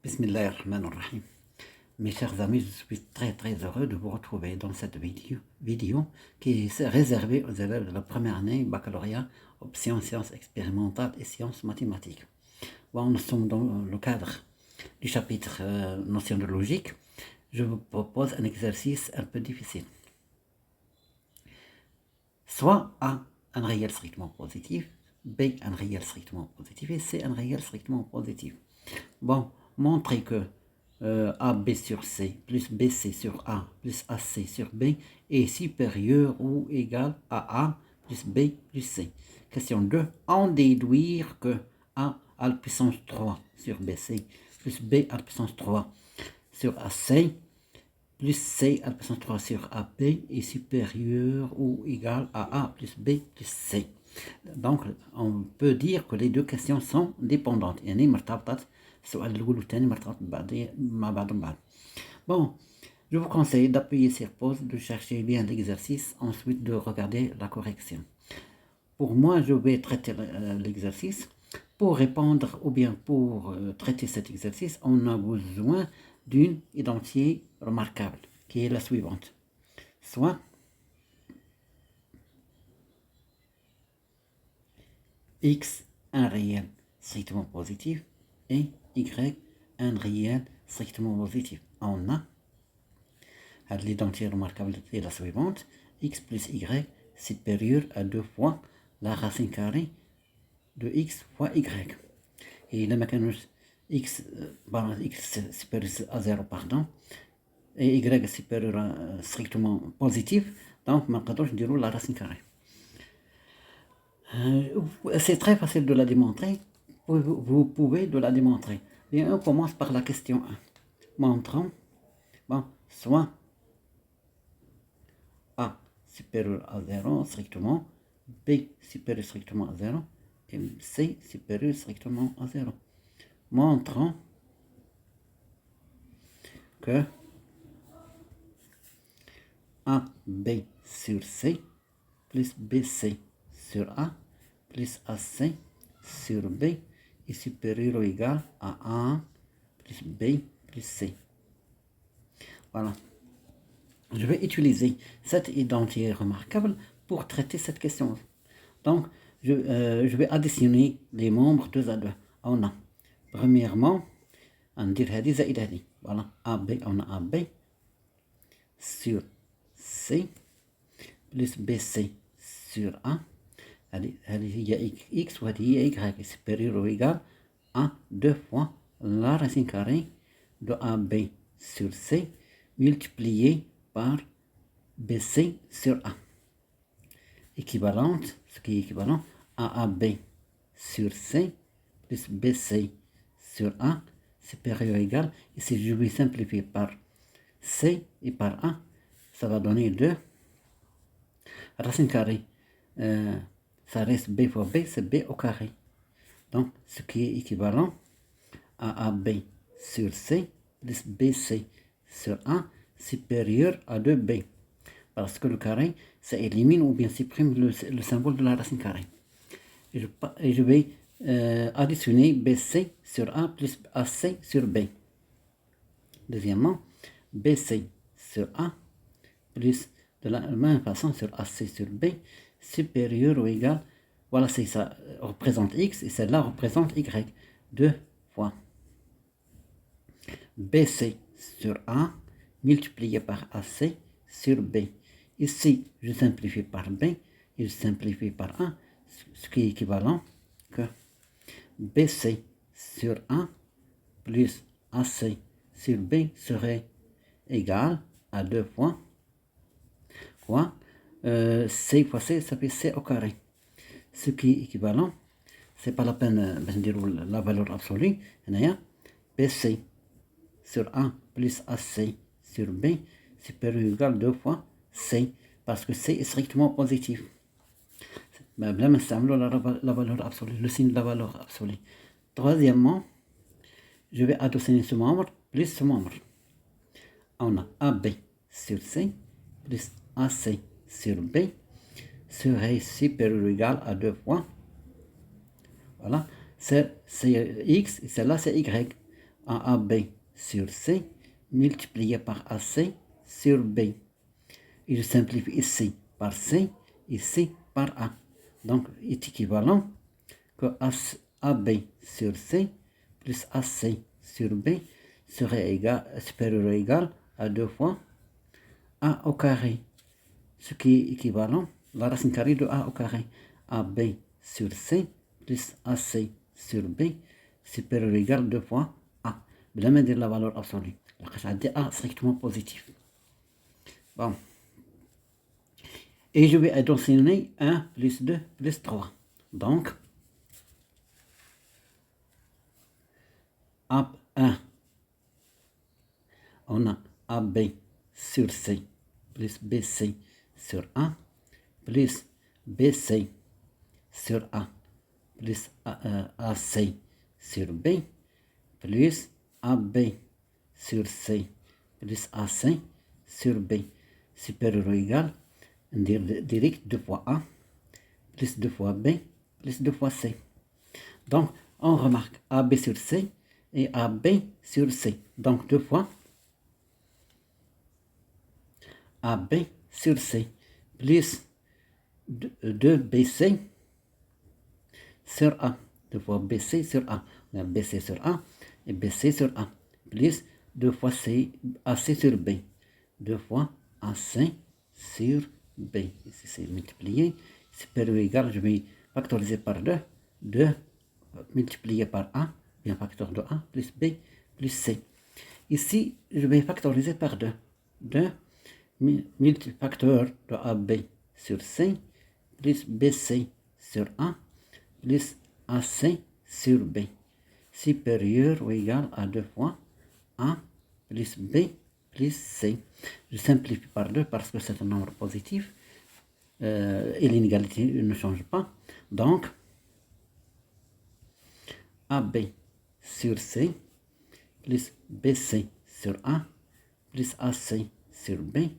Bismillahirrahmanirrahim. Mes chers amis, je suis très heureux de vous retrouver dans cette vidéo qui est réservée aux élèves de la première année baccalauréat, option sciences expérimentales et sciences mathématiques. Bon, nous sommes dans le cadre du chapitre notion de logique. Je vous propose un exercice un peu difficile. Soit A, un réel strictement positif, B, un réel strictement positif et C, un réel strictement positif. Bon, montrer que AB sur C plus BC sur A plus AC sur B est supérieur ou égal à A plus B plus C. Question 2. En déduire que A à la puissance 3 sur BC plus B à la puissance 3 sur AC plus C à la puissance 3 sur AB est supérieur ou égal à A plus B plus C. Donc, on peut dire que les deux questions sont dépendantes. Bon, je vous conseille d'appuyer sur pause, de chercher bien l'exercice, ensuite de regarder la correction. Pour moi, je vais traiter l'exercice. Pour répondre ou bien pour traiter cet exercice, on a besoin d'une identité remarquable, qui est la suivante. Soit X, un réel strictement positif, et Y, un réel strictement positif. On a l'identité remarquable est la suivante. X plus Y supérieur à 2 fois la racine carrée de X fois Y. Et le mécanisme X supérieur à 0, pardon, et Y supérieur à strictement positif. Donc, maintenant, je dirais la racine carrée. C'est très facile de la démontrer. Vous pouvez de la démontrer. Bien, on commence par la question 1. Montrons, soit A supérieur à 0 strictement, B supérieur strictement à 0 et C supérieur strictement à 0. Montrons que AB sur C plus BC sur A plus AC sur B est supérieur ou égal à A plus B plus C. Voilà. Je vais utiliser cette identité remarquable pour traiter cette question. Donc, je vais additionner les membres 2 à 2. On a, premièrement, voilà, AB, on a AB sur C plus BC sur A. Il y a X ou il y a Y supérieur ou égal à 2 fois la racine carrée de AB sur C multiplié par BC sur A. Équivalente, ce qui est équivalent à AB sur C plus BC sur A supérieur ou égal. Et si je vais simplifier par C et par A, ça va donner 2. Racine carrée, ça reste B fois B, c'est B au carré. Donc, ce qui est équivalent à AB sur C plus BC sur A supérieur à 2B. Parce que le carré, ça élimine ou bien supprime le symbole de la racine carrée. Et je vais additionner BC sur A plus AC sur B. Deuxièmement, BC sur A plus de la même façon sur AC sur B supérieur ou égal, voilà, ça représente X et celle-là représente Y. 2 fois BC sur A multiplié par AC sur B. Ici, je simplifie par B et je simplifie par A, ce qui est équivalent que BC sur A plus AC sur B serait égal à 2 fois quoi C fois C, ça fait C au carré. Ce qui est équivalent, c'est pas la peine de dire la valeur absolue. BC sur A plus AC sur B supérieur ou égal 2 fois C, parce que C est strictement positif. La valeur absolue, le signe de la valeur absolue. Troisièmement, je vais additionner ce membre plus ce membre. On a AB sur C plus AC sur B serait supérieur ou égal à 2 fois. Voilà, c'est X et celle-là c'est Y. AAB sur C multiplié par AC sur B. Et je simplifie ici par C, ici par A. Donc, il est équivalent que AB sur C plus AC sur B serait supérieur ou égal à 2 fois A au carré. Ce qui est équivalent, la racine carrée de A au carré. AB sur C plus AC sur B supérieur ou égal à 2 fois A. بلا ما ندير la valeur absolue. لقيت عندي A strictement positif. Bon. Et je vais additionner 1 plus 2 plus 3. Donc, A1, on a AB sur C plus BC sur A plus BC sur A plus AC sur B plus AB sur C plus AC sur B supérieur ou égal, on dit direct 2 fois A plus 2 fois B plus 2 fois C. Donc, on remarque AB sur C et AB sur C. Donc, 2 fois AB sur C plus 2BC sur A. 2 fois BC sur A. On a BC sur A et BC sur A. Plus 2 fois AC sur B. 2 fois AC sur B. Ici, c'est multiplié. Supérieur ou égal, je vais factoriser par 2. 2 multiplié par A, bien facteur de A, plus B, plus C. Ici, je vais factoriser par 2. 2 multifacteur de AB sur C, plus BC sur A, plus AC sur B. Supérieur ou égal à 2 fois A plus B plus C. Je simplifie par 2 parce que c'est un nombre positif. Et l'inégalité ne change pas. Donc, AB sur C plus BC sur A plus AC sur B est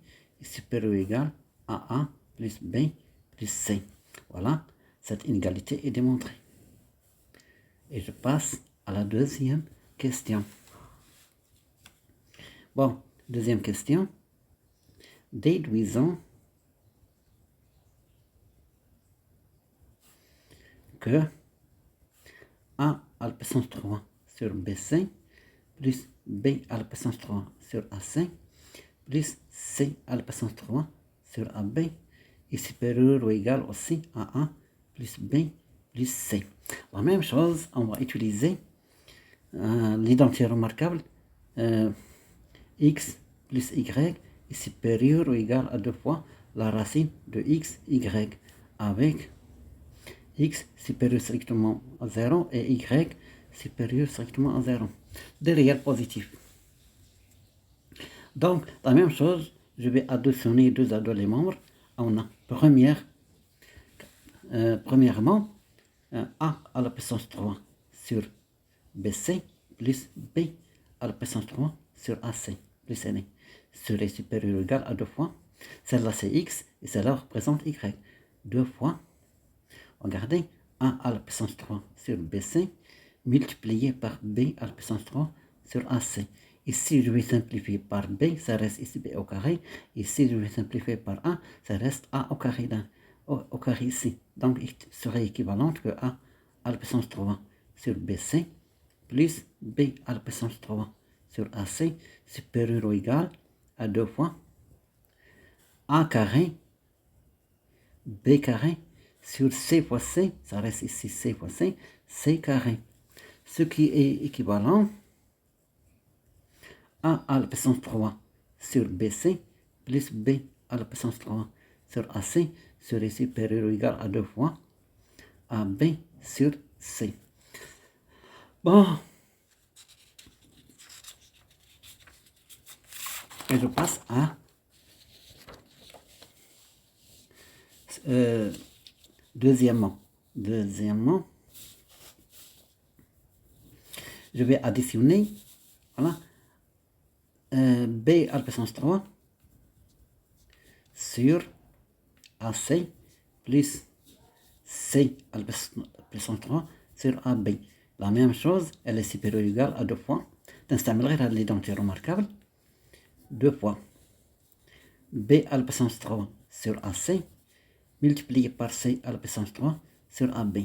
supérieur ou égal à A plus B plus C. Voilà, cette inégalité est démontrée. Et je passe à la deuxième question. Bon, deuxième question. Déduisons que A à la puissance 3 sur BC plus B à la puissance 3 sur AC plus C à la puissance 3 sur AB est supérieur ou égal aussi à A plus B plus C. La même chose, on va utiliser l'identité remarquable x plus y est supérieur ou égal à 2 fois la racine de x, y avec x supérieur strictement à 0 et y supérieur strictement à 0. Des réels positifs. Donc, la même chose, je vais additionner deux les membres. On a premièrement A à la puissance 3 sur BC plus B à la puissance 3 sur AC plus N serait supérieur ou égal à 2 fois. Celle-là c'est x et celle-là représente y. 2 fois, regardez, A à la puissance 3 sur BC multiplié par B à la puissance 3 sur AC. Ici, je vais simplifier par B, ça reste ici B au carré. Ici, je vais simplifier par A, ça reste A au carré, au carré ici. Donc, il serait équivalent que A à la puissance 3 sur BC plus B à la puissance 3 sur AC supérieur ou égal à 2 fois A carré, B carré sur C fois C, ça reste ici C fois C, C carré. Ce qui est équivalent A à la puissance 3 sur BC plus B à la puissance 3 sur AC serait supérieur ou égal à 2 fois AB sur C. Bon. Et je passe à deuxièmement, je vais additionner, voilà, B à la puissance 3 sur AC plus C à la puissance 3 sur AB. La même chose, elle est supérieure ou égale à 2 fois تنستعمل غير l'identité remarquable. 2 fois b à la puissance 3 sur AC multiplié par c à la puissance 3 sur AB.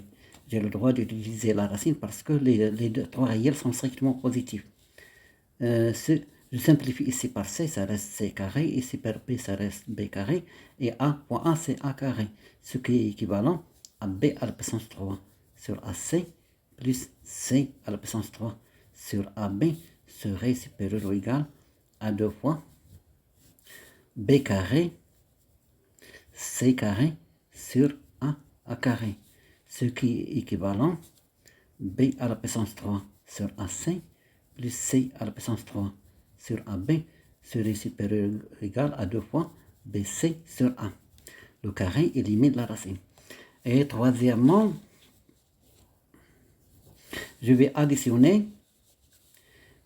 J'ai le droit d'utiliser la racine parce que les trois réels sont strictement positifs. Je simplifie ici par c, ça reste c carré, ici par b, ça reste b carré, et a fois a, c'est a carré, ce qui est équivalent à b à la puissance 3 sur AC plus c à la puissance 3 sur AB serait supérieur ou égal à 2 fois b carré c carré sur a carré, ce qui est équivalent b à la puissance 3 sur AC plus c à la puissance 3 sur AB serait supérieur ou égal à 2 fois bc sur a. Le carré élimine la racine. Et troisièmement, je vais additionner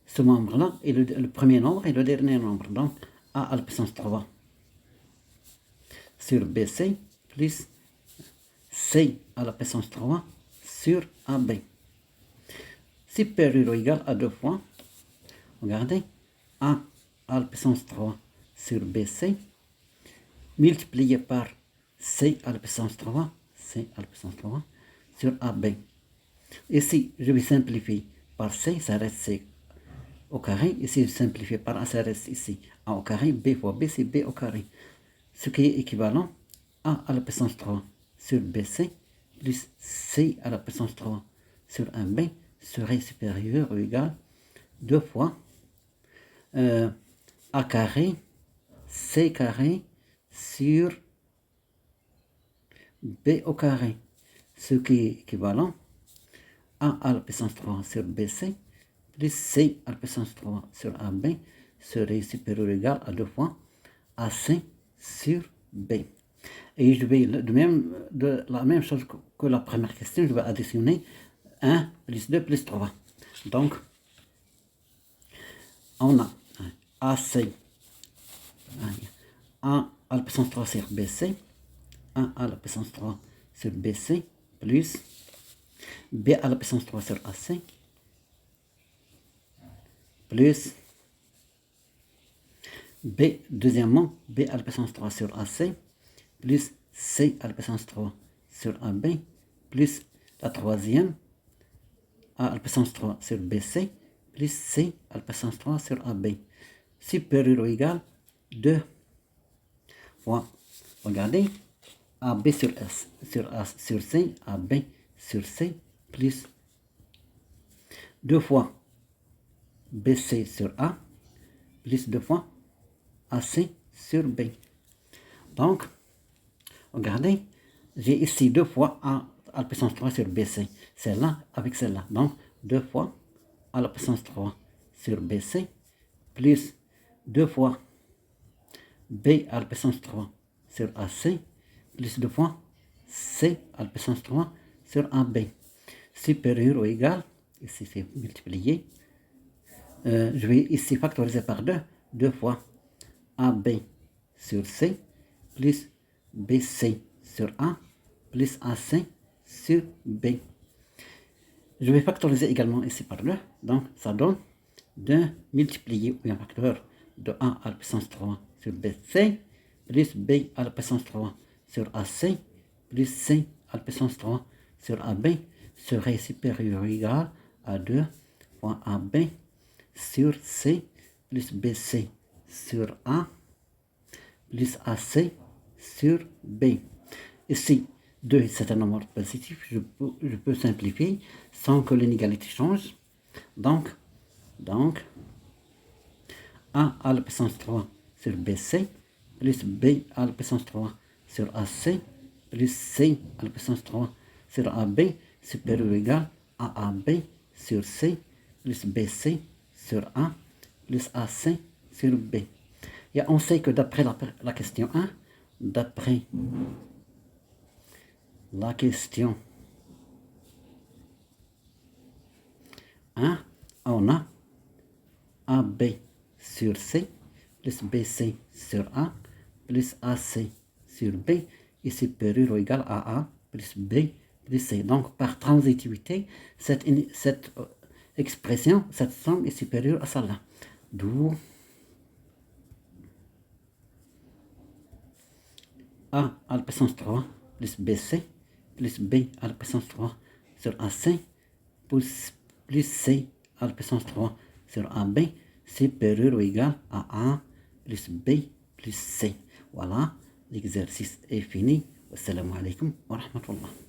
ce membre-là, et le premier nombre et le dernier nombre. Donc, a à la puissance 3 sur BC plus C à la puissance 3 sur AB. Supérieur ou égal à 2 fois, regardez, A à la puissance 3 sur BC multiplié par C à la puissance 3, C à la puissance 3 sur AB. Ici, je vais simplifier par C, ça reste C au carré. Ici, je simplifie par A, ça reste ici A au carré. B fois B, c'est B au carré. Ce qui est équivalent A à la puissance 3 sur BC plus C à la puissance 3 sur 1B serait supérieur ou égal 2 fois A carré, C carré sur B au carré. Ce qui est équivalent A à la puissance 3 sur BC plus C à la puissance 3 sur AB serait supérieur ou égal à 2 fois AC sur B. Et je vais de la même chose que la première question, je vais additionner 1 plus 2 plus 3. Donc, on a AC, 1 à la puissance 3 sur BC, 1 à la puissance 3 sur BC, plus B à la puissance 3 sur AC, plus B, deuxièmement, B à la puissance 3 sur AC, plus C à la puissance 3 sur AB, plus la troisième, A à la puissance 3 sur BC, plus C à la puissance 3 sur AB, supérieur ou égal 2 fois, regardez, AB sur S, sur A sur C, AB sur C, plus 2 fois BC sur A, plus 2 fois AC sur B. Donc, regardez, j'ai ici 2 fois A à la puissance 3 sur BC. Celle-là avec celle-là. Donc, 2 fois A à la puissance 3 sur BC, plus 2 fois B à la puissance 3 sur AC, plus 2 fois C à la puissance 3 sur AB. Supérieur ou égal, ici c'est multiplié. Je vais ici factoriser par 2. 2 fois AB sur C, plus BC sur A, plus AC sur B. Je vais factoriser également ici par 2. Donc, ça donne 2 multiplié ou un facteur de A à la puissance 3 sur BC, plus B à la puissance 3 sur AC, plus C à la puissance 3 sur AB, serait supérieur ou égal à 2 fois AB sur C, plus BC sur A, plus AC sur B. Ici, 2 c'est un nombre positif, je peux simplifier sans que l'inégalité change. Donc, A à la puissance 3 sur BC, plus B à la puissance 3 sur AC, plus C à la puissance 3 sur AB, supérieur ou égal à AB sur C, plus BC sur A, plus AC sur B. Et on sait que d'après la question 1, d'après la question 1, on a AB sur C, plus BC sur A, plus AC sur B, est supérieur ou égal à A, plus B, plus C. Donc, par transitivité, cette expression, cette somme est supérieure à celle-là. D'où A à la puissance 3 plus BC plus B à la puissance 3 sur AC plus C à la puissance 3 sur AB supérieur ou égal à A plus B plus C. Voilà, l'exercice est fini. Wassalamu alaikum wa rahmatullah.